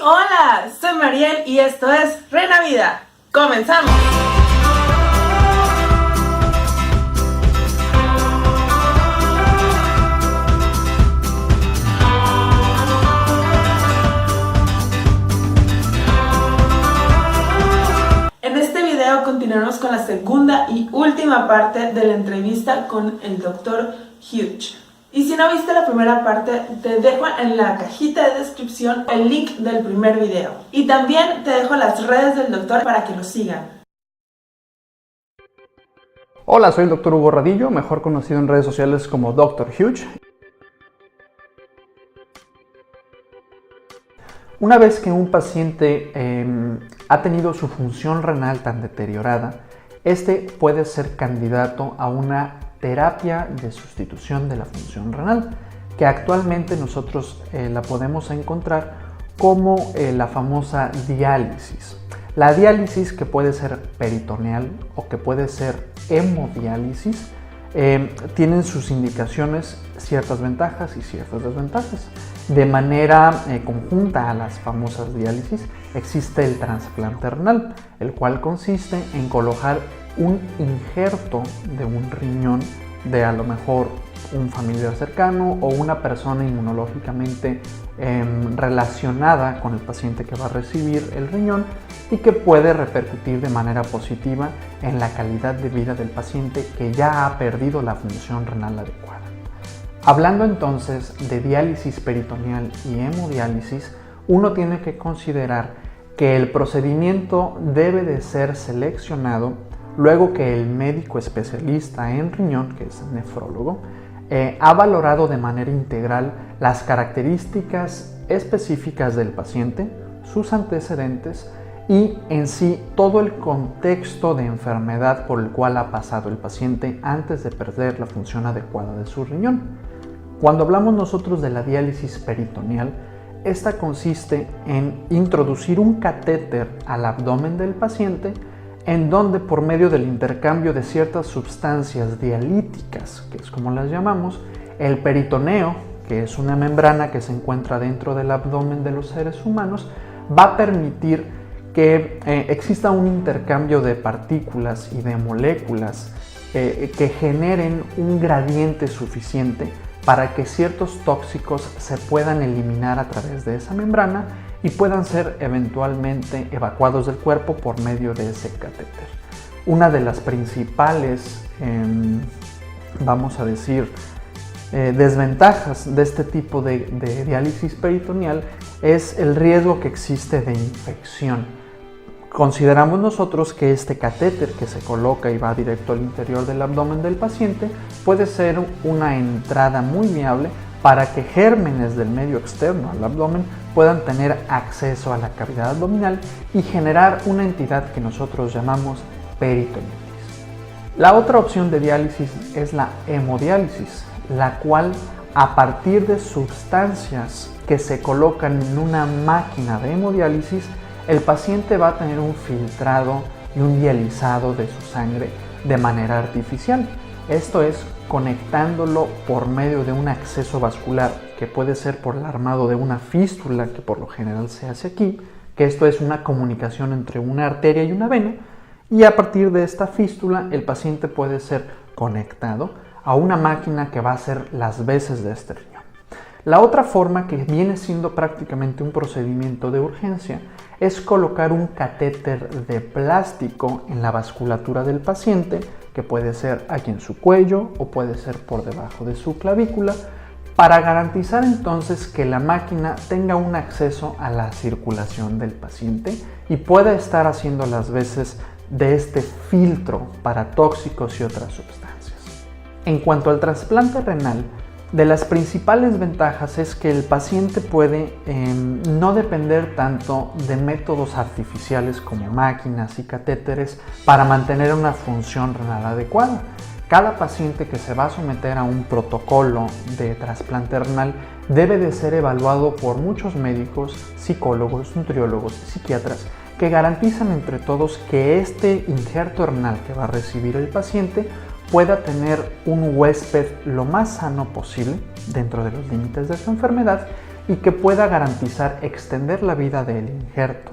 Hola, soy Mariel y esto es Renavida. ¡Comenzamos! En este video continuaremos con la segunda y última parte de la entrevista con el Dr. Hughes. Y si no viste la primera parte, te dejo en la cajita de descripción el link del primer video. Y también te dejo las redes del doctor para que lo sigan. Hola, soy el Dr. Hugo Radillo, mejor conocido en redes sociales como Dr. Hughes. Una vez que un paciente ha tenido su función renal tan deteriorada, este puede ser candidato a una terapia de sustitución de la función renal, que actualmente nosotros la podemos encontrar como la famosa diálisis. La diálisis, que puede ser peritoneal o que puede ser hemodiálisis, tienen sus indicaciones, ciertas ventajas y ciertas desventajas. De manera conjunta a las famosas diálisis existe el trasplante renal, el cual consiste en colocar un injerto de un riñón de a lo mejor un familiar cercano o una persona inmunológicamente relacionada con el paciente que va a recibir el riñón y que puede repercutir de manera positiva en la calidad de vida del paciente que ya ha perdido la función renal adecuada. Hablando entonces de diálisis peritoneal y hemodiálisis, uno tiene que considerar que el procedimiento debe de ser seleccionado luego que el médico especialista en riñón, que es nefrólogo, ha valorado de manera integral las características específicas del paciente, sus antecedentes y en sí todo el contexto de enfermedad por el cual ha pasado el paciente antes de perder la función adecuada de su riñón. Cuando hablamos nosotros de la diálisis peritoneal, esta consiste en introducir un catéter al abdomen del paciente en donde por medio del intercambio de ciertas sustancias dialíticas, que es como las llamamos, el peritoneo, que es una membrana que se encuentra dentro del abdomen de los seres humanos, va a permitir que exista un intercambio de partículas y de moléculas que generen un gradiente suficiente para que ciertos tóxicos se puedan eliminar a través de esa membrana y puedan ser eventualmente evacuados del cuerpo por medio de ese catéter. Una de las principales, vamos a decir, desventajas de este tipo de diálisis peritoneal es el riesgo que existe de infección. Consideramos nosotros que este catéter que se coloca y va directo al interior del abdomen del paciente puede ser una entrada muy viable para que gérmenes del medio externo al abdomen puedan tener acceso a la cavidad abdominal y generar una entidad que nosotros llamamos peritonitis. La otra opción de diálisis es la hemodiálisis, la cual a partir de sustancias que se colocan en una máquina de hemodiálisis, el paciente va a tener un filtrado y un dializado de su sangre de manera artificial. Esto es conectándolo por medio de un acceso vascular que puede ser por el armado de una fístula, que por lo general se hace aquí, que esto es una comunicación entre una arteria y una vena, y a partir de esta fístula el paciente puede ser conectado a una máquina que va a hacer las veces de este riñón. La otra forma, que viene siendo prácticamente un procedimiento de urgencia, es colocar un catéter de plástico en la vasculatura del paciente, que puede ser aquí en su cuello o puede ser por debajo de su clavícula, para garantizar entonces que la máquina tenga un acceso a la circulación del paciente y pueda estar haciendo las veces de este filtro para tóxicos y otras sustancias. En cuanto al trasplante renal, de las principales ventajas es que el paciente puede no depender tanto de métodos artificiales como máquinas y catéteres para mantener una función renal adecuada. Cada paciente que se va a someter a un protocolo de trasplante renal debe de ser evaluado por muchos médicos, psicólogos, nutriólogos, psiquiatras, que garantizan entre todos que este injerto renal que va a recibir el paciente pueda tener un huésped lo más sano posible dentro de los límites de su enfermedad y que pueda garantizar extender la vida del injerto.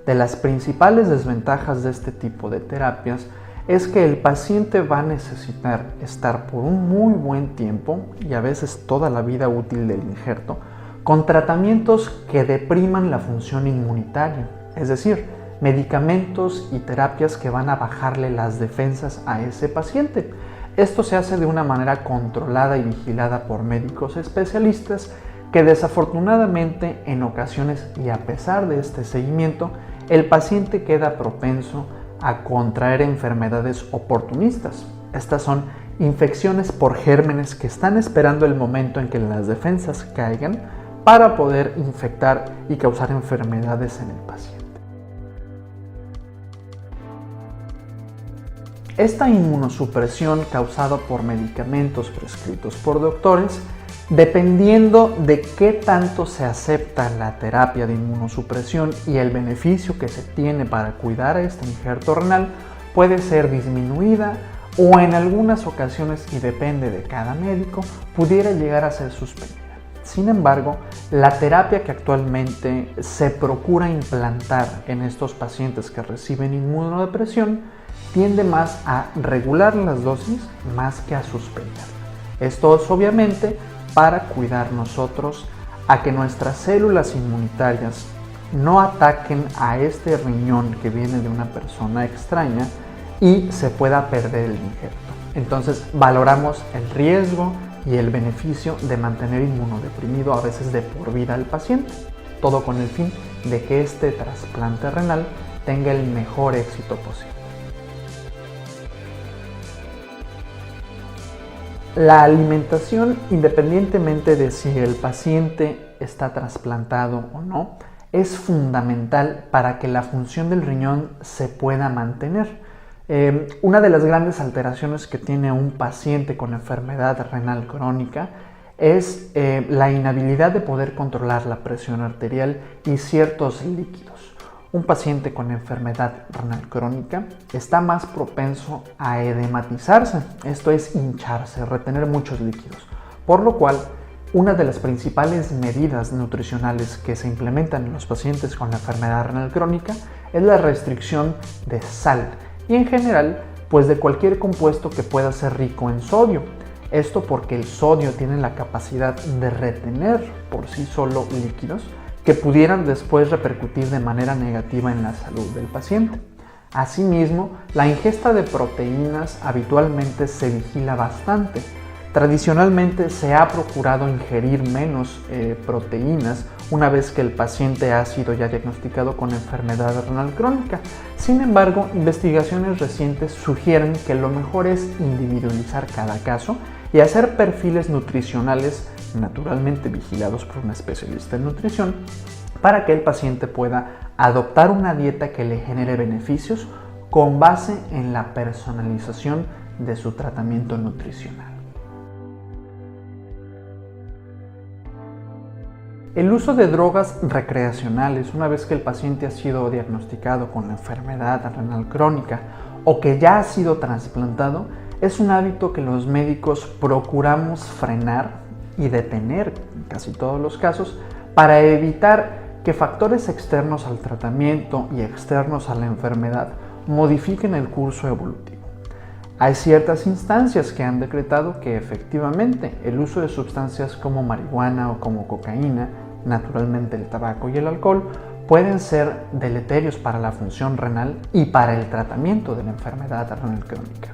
De las principales desventajas de este tipo de terapias es que el paciente va a necesitar estar por un muy buen tiempo y a veces toda la vida útil del injerto con tratamientos que depriman la función inmunitaria, es decir, medicamentos y terapias que van a bajarle las defensas a ese paciente. Esto se hace de una manera controlada y vigilada por médicos especialistas que desafortunadamente en ocasiones y a pesar de este seguimiento, el paciente queda propenso a contraer enfermedades oportunistas. Estas son infecciones por gérmenes que están esperando el momento en que las defensas caigan para poder infectar y causar enfermedades en el paciente. Esta inmunosupresión causada por medicamentos prescritos por doctores, dependiendo de qué tanto se acepta la terapia de inmunosupresión y el beneficio que se tiene para cuidar a este injerto renal, puede ser disminuida o en algunas ocasiones, y depende de cada médico, pudiera llegar a ser suspendida. Sin embargo, la terapia que actualmente se procura implantar en estos pacientes que reciben inmunodepresión tiende más a regular las dosis más que a suspender. Esto es obviamente para cuidar nosotros a que nuestras células inmunitarias no ataquen a este riñón que viene de una persona extraña y se pueda perder el injerto. Entonces valoramos el riesgo y el beneficio de mantener inmunodeprimido a veces de por vida al paciente, todo con el fin de que este trasplante renal tenga el mejor éxito posible. La alimentación, independientemente de si el paciente está trasplantado o no, es fundamental para que la función del riñón se pueda mantener. Una de las grandes alteraciones que tiene un paciente con enfermedad renal crónica es la inhabilidad de poder controlar la presión arterial y ciertos líquidos. Un paciente con enfermedad renal crónica está más propenso a edematizarse, esto es hincharse, retener muchos líquidos, por lo cual una de las principales medidas nutricionales que se implementan en los pacientes con la enfermedad renal crónica es la restricción de sal y en general pues de cualquier compuesto que pueda ser rico en sodio. Esto porque el sodio tiene la capacidad de retener por sí solo líquidos que pudieran después repercutir de manera negativa en la salud del paciente. Asimismo, la ingesta de proteínas habitualmente se vigila bastante. Tradicionalmente se ha procurado ingerir menos proteínas una vez que el paciente ha sido ya diagnosticado con enfermedad renal crónica. Sin embargo, investigaciones recientes sugieren que lo mejor es individualizar cada caso y hacer perfiles nutricionales naturalmente vigilados por un especialista en nutrición para que el paciente pueda adoptar una dieta que le genere beneficios con base en la personalización de su tratamiento nutricional. El uso de drogas recreacionales una vez que el paciente ha sido diagnosticado con la enfermedad renal crónica o que ya ha sido trasplantado es un hábito que los médicos procuramos frenar y detener en casi todos los casos para evitar que factores externos al tratamiento y externos a la enfermedad modifiquen el curso evolutivo. Hay ciertas instancias que han decretado que efectivamente el uso de sustancias como marihuana o como cocaína, naturalmente el tabaco y el alcohol, pueden ser deleterios para la función renal y para el tratamiento de la enfermedad renal crónica.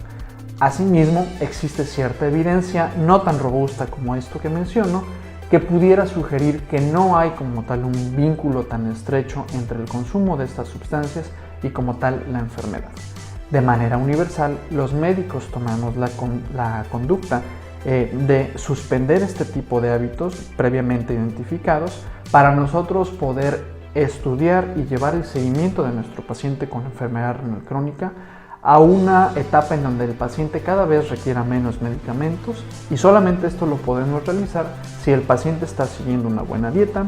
Asimismo, existe cierta evidencia no tan robusta como esto que menciono, que pudiera sugerir que no hay como tal un vínculo tan estrecho entre el consumo de estas sustancias y como tal la enfermedad. De manera universal, los médicos tomamos la conducta de suspender este tipo de hábitos previamente identificados para nosotros poder estudiar y llevar el seguimiento de nuestro paciente con enfermedad renal crónica a una etapa en donde el paciente cada vez requiera menos medicamentos y solamente esto lo podemos realizar si el paciente está siguiendo una buena dieta,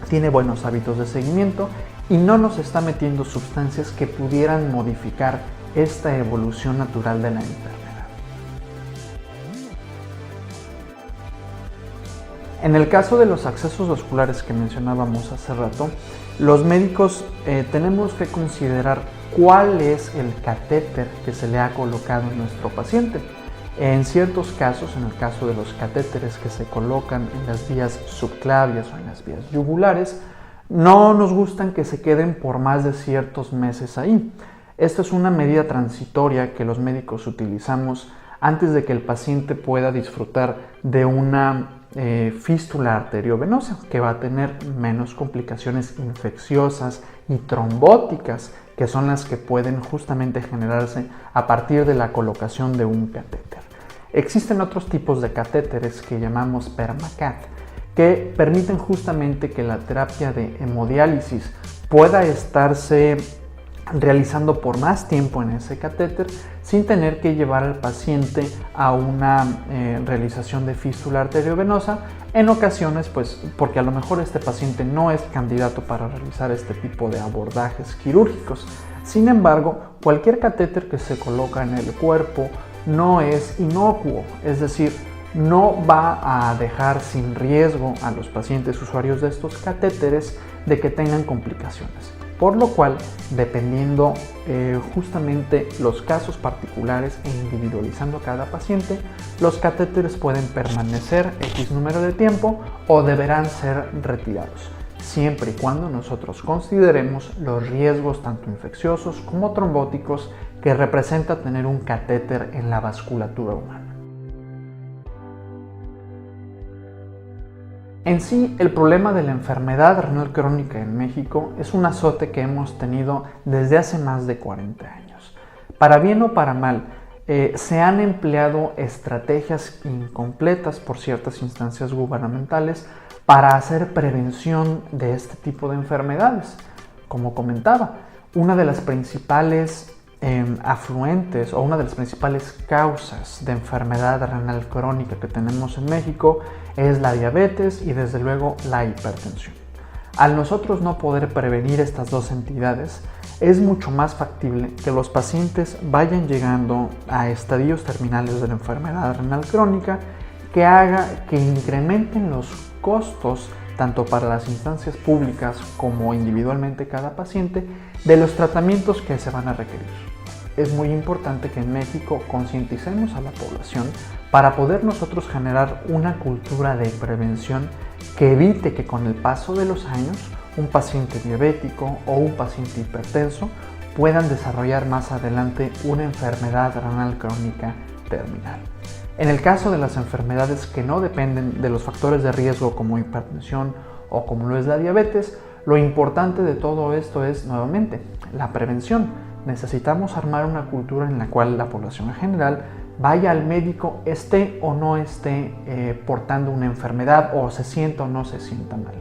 tiene buenos hábitos de seguimiento y no nos está metiendo sustancias que pudieran modificar esta evolución natural de la enfermedad. En el caso de los accesos vasculares que mencionábamos hace rato, los médicos tenemos que considerar cuál es el catéter que se le ha colocado a nuestro paciente. En ciertos casos, en el caso de los catéteres que se colocan en las vías subclavias o en las vías yugulares, no nos gustan que se queden por más de ciertos meses ahí. Esta es una medida transitoria que los médicos utilizamos antes de que el paciente pueda disfrutar de una fístula arteriovenosa, que va a tener menos complicaciones infecciosas y trombóticas, que son las que pueden justamente generarse a partir de la colocación de un catéter. Existen otros tipos de catéteres que llamamos PermaCat, que permiten justamente que la terapia de hemodiálisis pueda estarse realizando por más tiempo en ese catéter sin tener que llevar al paciente a una realización de fístula arteriovenosa, en ocasiones pues porque a lo mejor este paciente no es candidato para realizar este tipo de abordajes quirúrgicos. Sin embargo, cualquier catéter que se coloca en el cuerpo no es inocuo, es decir, no va a dejar sin riesgo a los pacientes usuarios de estos catéteres de que tengan complicaciones. Por lo cual, dependiendo justamente los casos particulares e individualizando cada paciente, los catéteres pueden permanecer X número de tiempo o deberán ser retirados, siempre y cuando nosotros consideremos los riesgos tanto infecciosos como trombóticos que representa tener un catéter en la vasculatura humana. En sí, el problema de la enfermedad renal crónica en México es un azote que hemos tenido desde hace más de 40 años. Para bien o para mal, se han empleado estrategias incompletas por ciertas instancias gubernamentales para hacer prevención de este tipo de enfermedades. Como comentaba, una de las principales afluentes o una de las principales causas de enfermedad renal crónica que tenemos en México es la diabetes y desde luego la hipertensión. Al nosotros no poder prevenir estas dos entidades, es mucho más factible que los pacientes vayan llegando a estadios terminales de la enfermedad renal crónica que haga que incrementen los costos tanto para las instancias públicas como individualmente cada paciente de los tratamientos que se van a requerir. Es muy importante que en México concienticemos a la población para poder nosotros generar una cultura de prevención que evite que con el paso de los años un paciente diabético o un paciente hipertenso puedan desarrollar más adelante una enfermedad renal crónica terminal. En el caso de las enfermedades que no dependen de los factores de riesgo como hipertensión o como lo es la diabetes, lo importante de todo esto es nuevamente la prevención. Necesitamos armar una cultura en la cual la población en general vaya al médico, esté o no esté portando una enfermedad o se sienta o no se sienta mal.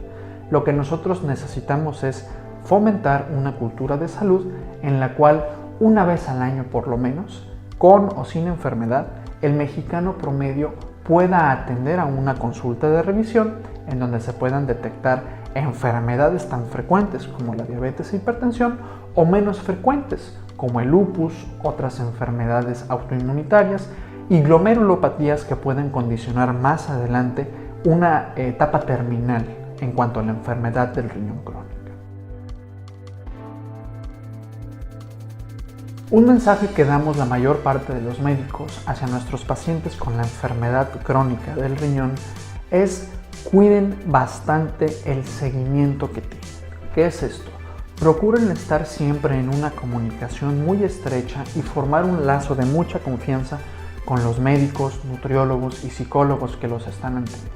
Lo que nosotros necesitamos es fomentar una cultura de salud en la cual una vez al año por lo menos, con o sin enfermedad, el mexicano promedio pueda atender a una consulta de revisión en donde se puedan detectar enfermedades tan frecuentes como la diabetes e hipertensión o menos frecuentes como el lupus, otras enfermedades autoinmunitarias y glomerulopatías que pueden condicionar más adelante una etapa terminal en cuanto a la enfermedad del riñón crónica. Un mensaje que damos la mayor parte de los médicos hacia nuestros pacientes con la enfermedad crónica del riñón es: cuiden bastante el seguimiento que tienen. ¿Qué es esto? Procuren estar siempre en una comunicación muy estrecha y formar un lazo de mucha confianza con los médicos, nutriólogos y psicólogos que los están atendiendo.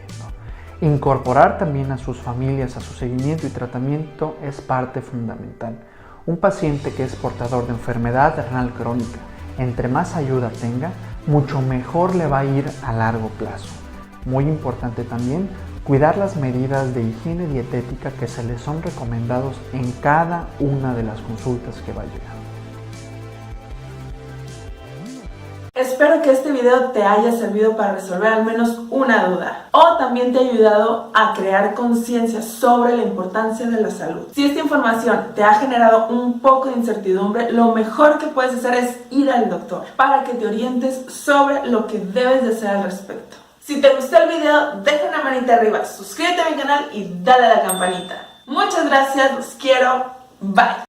Incorporar también a sus familias a su seguimiento y tratamiento es parte fundamental. Un paciente que es portador de enfermedad renal crónica, entre más ayuda tenga, mucho mejor le va a ir a largo plazo. Muy importante también cuidar las medidas de higiene dietética que se les son recomendados en cada una de las consultas que va llegando. Espero que este video te haya servido para resolver al menos una duda o también te ha ayudado a crear conciencia sobre la importancia de la salud. Si esta información te ha generado un poco de incertidumbre, lo mejor que puedes hacer es ir al doctor para que te orientes sobre lo que debes de hacer al respecto. Si te gustó el video, deja una manita arriba, suscríbete a mi canal y dale a la campanita. Muchas gracias, los quiero, bye.